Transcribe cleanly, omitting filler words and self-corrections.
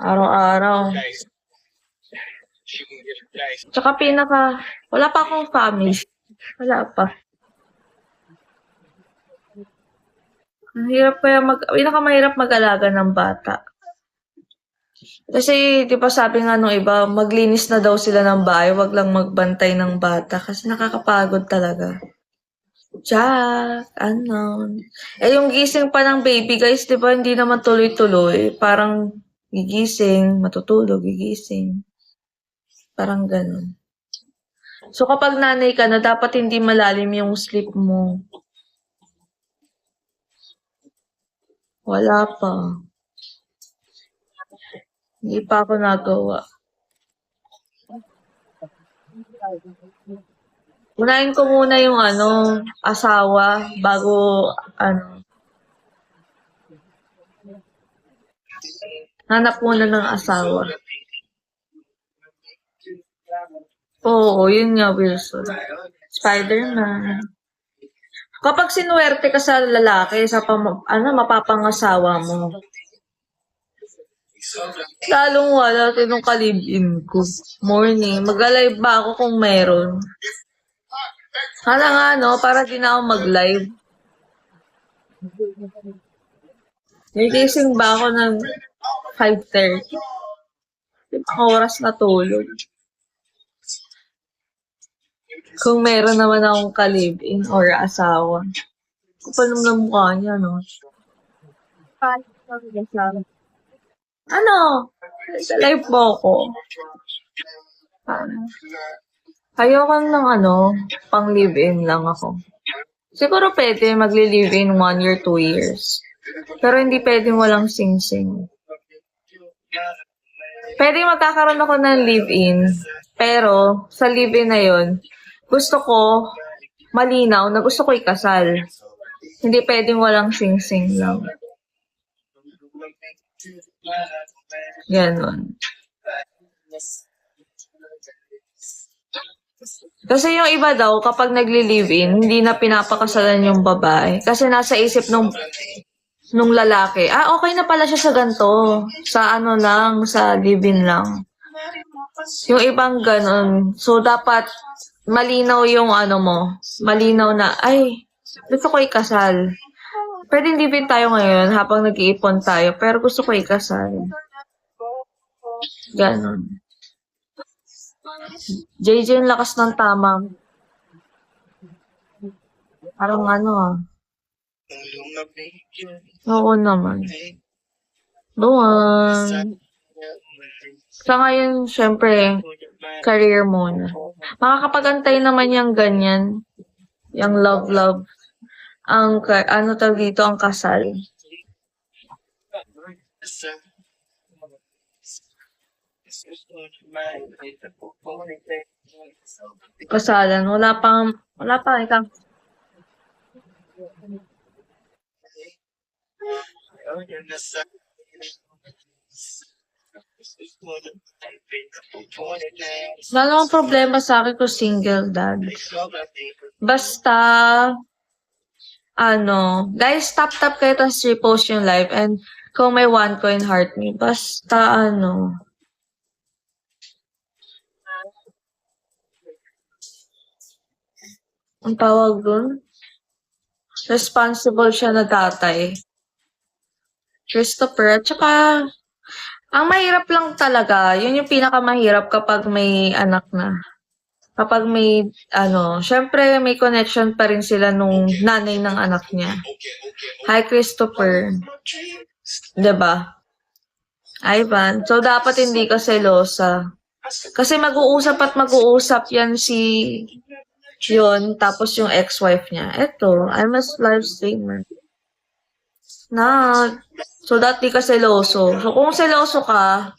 Araw-araw. Tsaka wala pa akong family. Wala pa. Ang hirap pinakamahirap mag-alaga ng bata. Kasi, di ba sabi nga nung iba, maglinis na daw sila ng bahay, wag lang magbantay ng bata kasi nakakapagod talaga. Jack, unknown. Yung gising pa ng baby, guys, di ba hindi naman tuloy-tuloy. Parang gigising, matutulog, gigising. Parang ganun. So, kapag nanay ka na, dapat hindi malalim yung sleep mo. Wala pa. Hindi pa ako nagawa. Unahin ko muna yung asawa bago hanap muna ng asawa. Oo, yun nga, Wilson. Spider-Man. Kapag sinuwerte ka sa lalaki, mapapangasawa mo. Lalong wala tinong kalibin ko. Morning. Mag-live ba ako kung meron? Hala nga, para din ako mag-live. Nagising ba ako ng 5:30? Oras na tulog. Kung meron naman akong kalibin or asawa. Kapal naman ang mukha niya, no? Sa live po ako. Ayoko ng pang live-in lang ako. Siguro pwede magli-live-in 1 year, 2 years. Pero hindi pwedeng walang sing-sing. Pwede magkakaroon ako ng live-in. Pero, sa live-in na yun, gusto ko malinaw na gusto ko ikasal. Hindi pwedeng walang sing-sing lang. Ganon. Kasi yung iba daw, kapag nagli-live-in, hindi na pinapakasalan yung babae. Kasi nasa isip nung lalaki, okay na pala siya sa ganito. Sa sa live-in lang. Yung ibang ganon. So, dapat malinaw yung mo. Malinaw na, gusto ko ikasal. Pwede live-in tayo ngayon habang nag-iipon tayo, pero gusto ko ikasal. Ganon. JJ, yung lakas ng tama. Parang Oo naman. Doon. Sa ngayon, syempre, career muna. Makakapagantay naman yung ganyan. Yung love. Ang, tawag dito, ang kasal. Kasalan. Wala pa, ikaw. Wala namang problema sa akin kung single dad. Basta, guys, tap kayo tapos repost yung live and kung may 1 coin heart me, basta ang tawag dun? Responsible siya na tatay. Christopher, at saka, ang mahirap lang talaga, yun yung pinakamahirap kapag may anak na. Kapag may, syempre may connection pa rin sila nung nanay ng anak niya. Hi, Christopher. Diba? Ivan. So, dapat hindi ka selosa. Kasi mag-uusap yan yun, tapos yung ex-wife niya. Eto, I'm a live streamer. So, dati ka seloso. So, kung seloso ka,